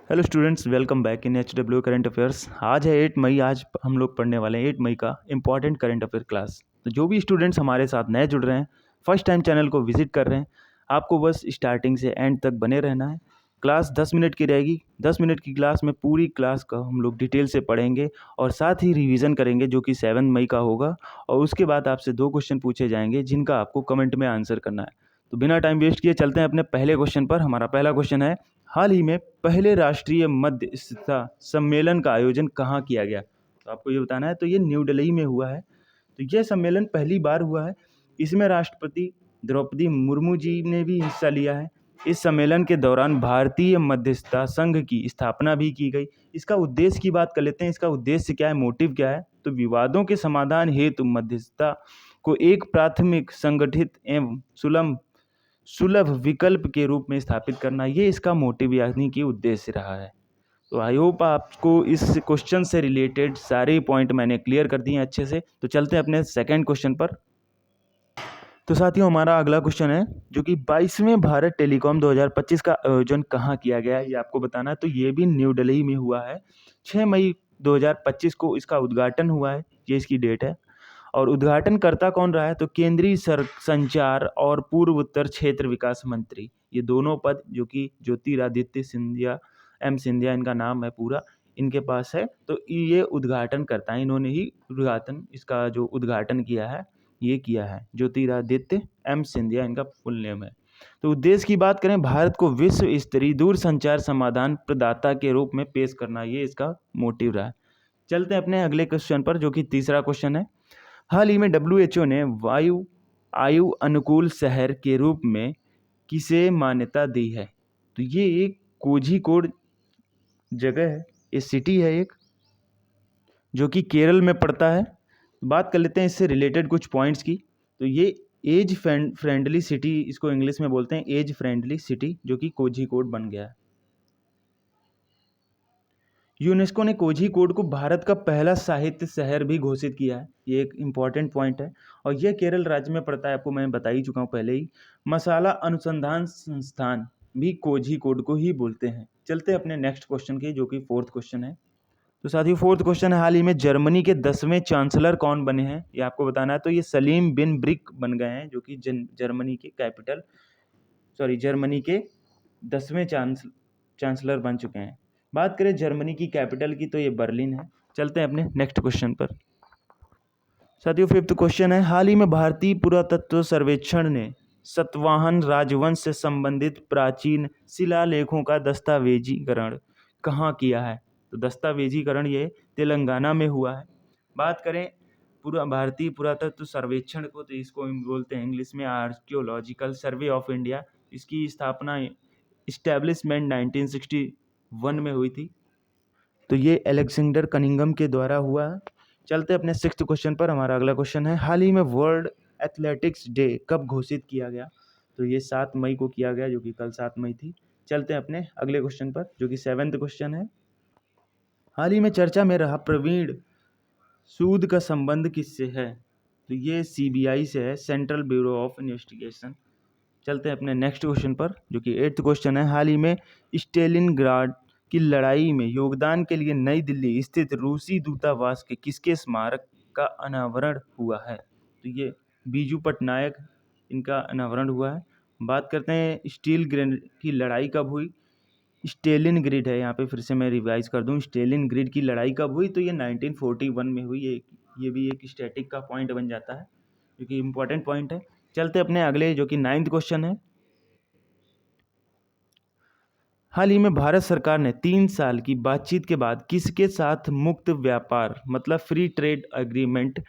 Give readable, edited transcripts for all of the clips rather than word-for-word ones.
Hello students, welcome back in HW current affairs. आज है 8 मई। आज हम लोग पढ़ने वाले हैं 8 मई का इम्पॉर्टेंट करंट अफेयर क्लास। तो जो भी स्टूडेंट्स हमारे साथ नए जुड़ रहे हैं, फर्स्ट टाइम चैनल को विजिट कर रहे हैं, आपको बस स्टार्टिंग से एंड तक बने रहना है। क्लास 10 मिनट की रहेगी। 10 मिनट की क्लास में पूरी क्लास का हम लोग डिटेल से पढ़ेंगे और साथ ही रिवीजन करेंगे, जो कि 7 मई का होगा। और उसके बाद आपसे 2 क्वेश्चन पूछे जाएंगे जिनका आपको कमेंट में आंसर करना है। तो बिना टाइम वेस्ट किए चलते हैं अपने पहले क्वेश्चन पर। हमारा पहला क्वेश्चन है, हाल ही में पहले राष्ट्रीय मध्यस्थता सम्मेलन का आयोजन कहाँ किया गया? तो आपको ये बताना है। तो ये न्यू दिल्ली में हुआ है। तो यह सम्मेलन पहली बार हुआ है। इसमें राष्ट्रपति द्रौपदी मुर्मू जी ने भी हिस्सा लिया है। इस सम्मेलन के दौरान भारतीय मध्यस्थता संघ की स्थापना भी की गई। इसका उद्देश्य की बात कर लेते हैं। इसका उद्देश्य क्या है, मोटिव क्या है? तो विवादों के समाधान हेतु मध्यस्थता को एक प्राथमिक, संगठित एवं सुलभ विकल्प के रूप में स्थापित करना, ये इसका मोटिव यानी कि उद्देश्य रहा है। तो आई होप आपको इस क्वेश्चन से रिलेटेड सारे पॉइंट मैंने क्लियर कर दिए हैं अच्छे से। तो चलते हैं अपने सेकंड क्वेश्चन पर। तो साथियों, हमारा अगला क्वेश्चन है, जो कि 22वें भारत टेलीकॉम 2025 का आयोजन कहाँ किया गया है, ये आपको बताना है। तो ये भी न्यू दिल्ली में हुआ है। 6 मई 2025 को इसका उद्घाटन हुआ है, ये इसकी डेट है। और उद्घाटनकर्ता कौन रहा है? तो केंद्रीय संचार और पूर्व उत्तर क्षेत्र विकास मंत्री, ये दोनों पद जो कि ज्योतिरादित्य सिंधिया, सिंधिया इनका नाम है पूरा, इनके पास है। तो ये उद्घाटनकर्ता है, इन्होंने ही इसका जो उद्घाटन किया है ये किया है। ज्योतिरादित्य सिंधिया इनका फुल नेम है। तो उद्देश्य की बात करें, भारत को विश्व स्तरीय दूर संचार समाधान प्रदाता के रूप में पेश करना, ये इसका मोटिव रहा है। चलते हैं अपने अगले क्वेश्चन पर, जो कि तीसरा क्वेश्चन है। हाल ही में WHO ने आयु अनुकूल शहर के रूप में किसे मान्यता दी है? तो ये एक कोझिकोड जगह है, ये सिटी है एक, जो कि केरल में पड़ता है। बात कर लेते हैं इससे रिलेटेड कुछ पॉइंट्स की। तो ये एज फ्रेंडली सिटी, इसको इंग्लिश में बोलते हैं एज फ्रेंडली सिटी, जो कि कोझिकोड बन गया है। यूनेस्को ने कोझिकोड को भारत का पहला साहित्य शहर भी घोषित किया है, ये एक इम्पॉर्टेंट पॉइंट है। और यह केरल राज्य में पड़ता है, आपको मैं बता ही चुका हूँ पहले ही। मसाला अनुसंधान संस्थान भी कोझिकोड को ही बोलते हैं। चलते हैं अपने नेक्स्ट क्वेश्चन की, जो कि फोर्थ क्वेश्चन है। तो साथियों, फोर्थ क्वेश्चन है, हाल ही में जर्मनी के 10वें चांसलर कौन बने हैं, ये आपको बताना है। तो ये सलीम बिन ब्रिक बन गए हैं, जो कि जर्मनी के 10वें चांसलर बन चुके हैं। बात करें जर्मनी की कैपिटल की, तो ये बर्लिन है। चलते हैं अपने नेक्स्ट क्वेश्चन पर। साथियों, फिफ्थ क्वेश्चन है, हाल ही में भारतीय पुरातत्व सर्वेक्षण ने सातवाहन राजवंश से संबंधित प्राचीन शिलालेखों का दस्तावेजीकरण कहाँ किया है? तो दस्तावेजीकरण ये तेलंगाना में हुआ है। बात करें पूरा भारतीय पुरातत्व सर्वेक्षण को, तो इसको हम बोलते हैं इंग्लिश में आर्कियोलॉजिकल सर्वे ऑफ इंडिया। इसकी स्थापना इस्टेब्लिशमेंट 1961 में हुई थी। तो ये अलेक्जेंडर कनिंघम के द्वारा हुआ है। चलते अपने सिक्स्थ क्वेश्चन पर। हमारा अगला क्वेश्चन है, हाल ही में वर्ल्ड एथलेटिक्स डे कब घोषित किया गया? तो ये 7 मई को किया गया, जो कि कल 7 मई थी। चलते हैं अपने अगले क्वेश्चन पर, जो कि 7th क्वेश्चन है। हाल ही में चर्चा में रहा प्रवीण सूद का संबंध किससे है? तो ये CBI से है, सेंट्रल ब्यूरो ऑफ इन्वेस्टिगेशन। चलते हैं अपने नेक्स्ट क्वेश्चन पर, जो कि 8th क्वेश्चन है। हाल ही में स्टेलिनग्राड की लड़ाई में योगदान के लिए नई दिल्ली स्थित रूसी दूतावास के किसके स्मारक का अनावरण हुआ है? तो ये बीजू पटनायक, इनका अनावरण हुआ है। बात करते हैं स्टील ग्रेड की लड़ाई कब हुई? स्टेलिनग्राड है, यहाँ पे फिर से मैं रिवाइज कर दूं, स्टेलिनग्राड की लड़ाई कब हुई? तो ये 1941 में हुई। ये भी एक स्टैटिक का पॉइंट बन जाता है, जो कि इम्पोर्टेंट पॉइंट है। चलते अपने अगले, जो कि 9th क्वेश्चन है। हाल ही में भारत सरकार ने 3 साल की बातचीत के बाद किसके साथ मुक्त व्यापार मतलब फ्री ट्रेड एग्रीमेंट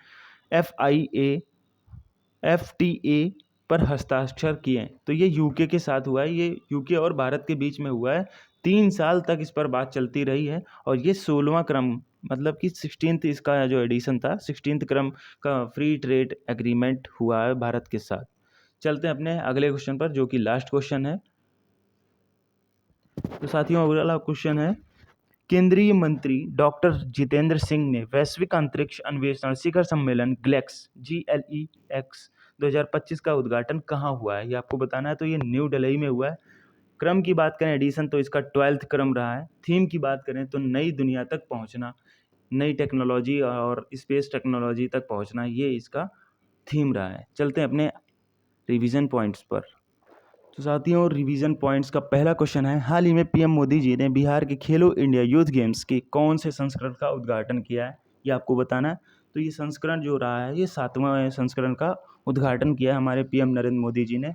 FTA पर हस्ताक्षर किए? तो ये यूके के साथ हुआ है। ये यूके और भारत के बीच में हुआ है। 3 साल तक इस पर बात चलती रही है। और ये 16वां क्रम, मतलब कि 16th इसका जो एडिशन था, 16th क्रम का फ्री ट्रेड एग्रीमेंट हुआ है भारत के साथ। चलते हैं अपने अगले क्वेश्चन पर, जो कि लास्ट क्वेश्चन है। तो साथियों, अगला क्वेश्चन है, केंद्रीय मंत्री डॉक्टर जितेंद्र सिंह ने वैश्विक अंतरिक्ष अन्वेषण शिखर सम्मेलन GLEX 2025 का उद्घाटन कहाँ हुआ है, ये आपको बताना है। तो ये न्यू दिल्ली में हुआ है। क्रम की बात करें एडिशन तो इसका 12th क्रम रहा है। थीम की बात करें तो नई दुनिया तक पहुंचना, नई टेक्नोलॉजी और स्पेस टेक्नोलॉजी तक पहुंचना, ये इसका थीम रहा है। चलते हैं अपने रिवीजन पॉइंट्स पर। तो साथियों, रिवीजन पॉइंट्स का पहला क्वेश्चन है, हाल ही में पीएम मोदी जी ने बिहार के खेलो इंडिया यूथ गेम्स के कौन से संस्करण का उद्घाटन किया है, ये आपको बताना है। तो ये संस्करण जो रहा है, ये 7वां संस्करण का उद्घाटन किया है हमारे पीएम नरेंद्र मोदी जी ने।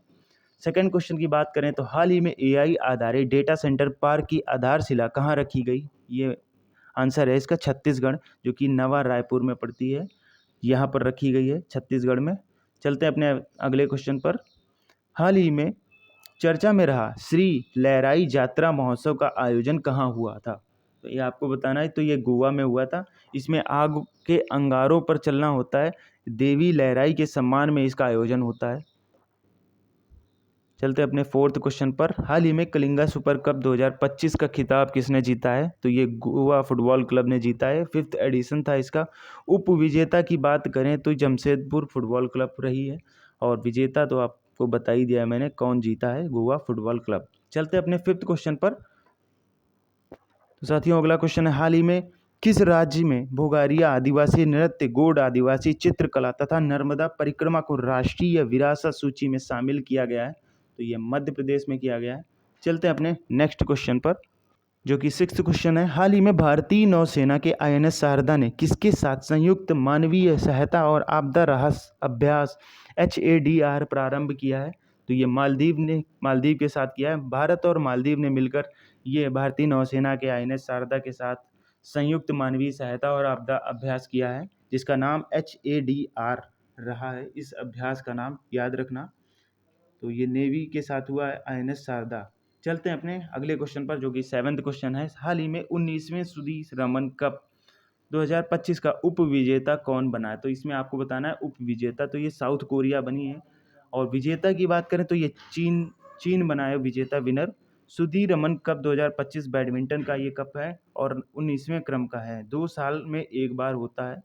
सेकंड क्वेश्चन की बात करें तो हाल ही में एआई आधारित डेटा सेंटर पार्क की आधारशिला कहाँ रखी गई, ये आंसर है इसका छत्तीसगढ़, जो कि नवा रायपुर में पड़ती है, यहाँ पर रखी गई है छत्तीसगढ़ में। चलते हैं अपने अगले क्वेश्चन पर। हाल ही में चर्चा में रहा श्री लहराई यात्रा महोत्सव का आयोजन कहाँ हुआ था, तो ये आपको बताना है। तो ये गोवा में हुआ था। इसमें आग के अंगारों पर चलना होता है, देवी लहराई के सम्मान में इसका आयोजन होता है। चलते अपने फोर्थ क्वेश्चन पर। हाल ही में कलिंगा सुपर कप 2025 का खिताब किसने जीता है, तो ये गोवा फुटबॉल क्लब ने जीता है। 5th एडिशन था इसका। उप विजेता की बात करें तो जमशेदपुर फुटबॉल क्लब रही है, और विजेता तो आपको बता ही दिया मैंने कौन जीता है, गोवा फुटबॉल क्लब। चलते अपने 5th क्वेश्चन पर। तो साथियों, अगला क्वेश्चन है, हाल ही में किस राज्य में भोगारिया आदिवासी नृत्य, गोंड आदिवासी चित्रकला तथा नर्मदा परिक्रमा को राष्ट्रीय विरासत सूची में शामिल किया गया है, तो ये मध्य प्रदेश में किया गया है। चलते हैं अपने नेक्स्ट क्वेश्चन पर, जो कि 6th क्वेश्चन है, हाल ही में भारतीय नौसेना के आईएनएस शारदा ने किसके साथ संयुक्त मानवीय सहायता और आपदा राहत अभ्यास HADR प्रारंभ किया है, तो ये मालदीव के साथ किया है। भारत और मालदीव ने मिलकर ये भारतीय नौसेना के आईएनएस शारदा के साथ संयुक्त मानवीय सहायता और आपदा अभ्यास किया है, जिसका नाम HADR रहा है। इस अभ्यास का नाम याद रखना। तो ये नेवी के साथ हुआ है आईएनएस शारदा। चलते हैं अपने अगले क्वेश्चन पर, जो कि 7th क्वेश्चन है, हाल ही में 19वें सुधीर रमन कप 2025 का उप विजेता कौन बना है, तो इसमें आपको बताना है उप विजेता, तो ये साउथ कोरिया बनी है। और विजेता की बात करें तो ये चीन बना है विजेता, winner. Sudhir Raman cup 2025 badminton का ये कप है और 19वें क्रम का है, 2 साल में एक बार होता है।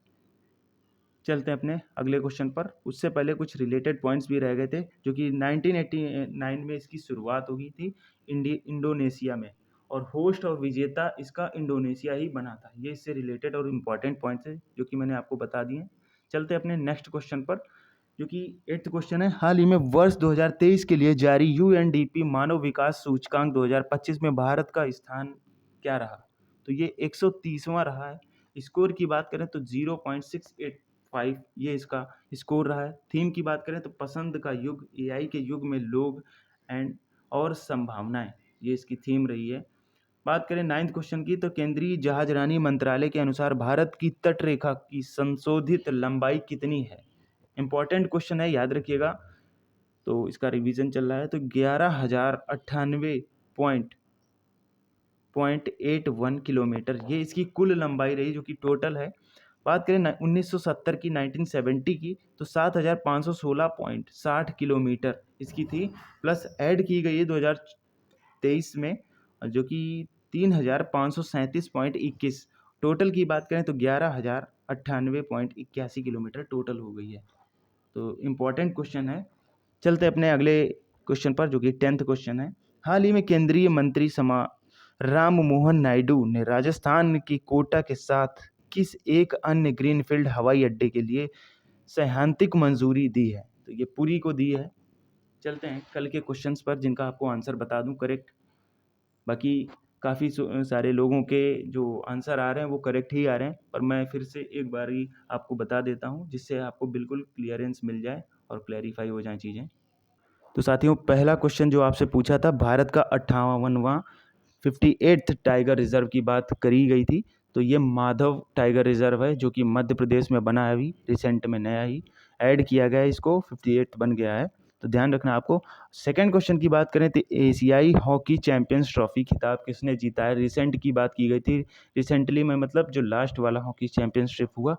चलते हैं अपने अगले क्वेश्चन पर। उससे पहले कुछ रिलेटेड पॉइंट्स भी रह गए थे, जो कि 1989 में इसकी शुरुआत हुई थी इंडोनेशिया में, और होस्ट और विजेता इसका इंडोनेशिया ही बना था। ये इससे रिलेटेड और इम्पॉर्टेंट पॉइंट्स हैं जो कि मैंने आपको बता दिए। चलते हैं अपने नेक्स्ट क्वेश्चन पर, जो कि 8th क्वेश्चन है, हाल ही में वर्ष 2023 के लिए जारी UNDP मानव विकास सूचकांक 2025 में भारत का स्थान क्या रहा, तो ये 130वां रहा है। स्कोर की बात करें तो 0.685 ये इसका स्कोर रहा है। थीम की बात करें तो पसंद का युग, AI के युग में लोग एंड और संभावनाएं, ये इसकी थीम रही है। बात करें 9th क्वेश्चन की, तो केंद्रीय जहाजरानी मंत्रालय के अनुसार भारत की तट रेखा की संशोधित लंबाई कितनी है। इंपॉर्टेंट क्वेश्चन है, याद रखिएगा। तो इसका रिवीजन चल रहा है। तो 11,098.81 किलोमीटर ये इसकी कुल लंबाई रही, जो कि टोटल है। बात करें 1970 की, 1970 की, तो 7,516.60 किलोमीटर इसकी थी, प्लस ऐड की गई है 2023 में, जो कि 3,537.21। टोटल की बात करें तो 11,098.81 किलोमीटर टोटल हो गई है। तो इम्पॉर्टेंट क्वेश्चन है। चलते अपने अगले क्वेश्चन पर, जो कि 10th क्वेश्चन है, हाल ही में केंद्रीय मंत्री राम मोहन नायडू ने राजस्थान की कोटा के साथ किस एक अन्य ग्रीनफील्ड हवाई अड्डे के लिए सैद्धांतिक मंजूरी दी है, तो ये पुरी को दी है। चलते हैं कल के क्वेश्चंस पर, जिनका आपको आंसर बता दूं करेक्ट। बाकी काफ़ी सारे लोगों के जो आंसर आ रहे हैं वो करेक्ट ही आ रहे हैं, पर मैं फिर से एक बार ही आपको बता देता हूँ, जिससे आपको बिल्कुल क्लियरेंस मिल जाए और क्लैरिफाई हो जाए चीज़ें। तो साथियों, पहला क्वेश्चन जो आपसे पूछा था, भारत का 58वां 58th टाइगर रिजर्व की बात करी गई थी, तो ये माधव टाइगर रिजर्व है, जो कि मध्य प्रदेश में बना है, अभी रिसेंट में नया ही ऐड किया गया है, इसको 58 बन गया है, तो ध्यान रखना आपको। सेकंड क्वेश्चन की बात करें तो एशियाई हॉकी चैंपियंस ट्रॉफी खिताब किसने जीता है। रिसेंट की बात की गई थी, रिसेंटली में मतलब जो लास्ट वाला हॉकी चैंपियनशिप हुआ,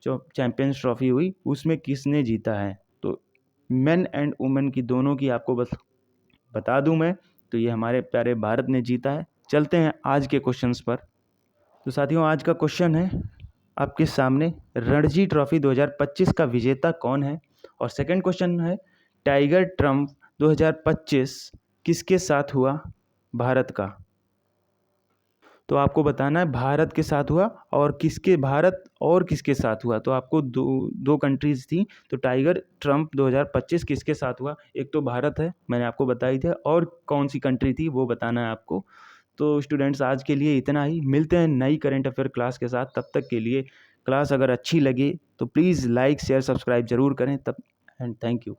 जो चैंपियंस ट्रॉफी हुई, उसमें किसने जीता है। तो मेन एंड वुमेन की दोनों की आपको बस बता दूं मैं, तो ये हमारे प्यारे भारत ने जीता है। चलते हैं आज के क्वेश्चंस पर। तो साथियों, आज का क्वेश्चन है आपके सामने, रणजी ट्रॉफी 2025 का विजेता कौन है। और सेकंड क्वेश्चन है, टाइगर ट्रम्प 2025 किसके साथ हुआ? भारत का। तो आपको बताना है भारत के साथ हुआ और किसके साथ हुआ। तो आपको दो कंट्रीज़ थी। तो टाइगर ट्रम्प 2025 किसके साथ हुआ? एक तो भारत है, मैंने आपको बताई थी, और कौन सी कंट्री थी वो बताना है आपको। तो स्टूडेंट्स आज के लिए इतना ही। मिलते हैं नई करंट अफेयर क्लास के साथ। तब तक के लिए क्लास अगर अच्छी लगे तो प्लीज़ लाइक शेयर सब्सक्राइब ज़रूर करें। तब एंड थैंक यू।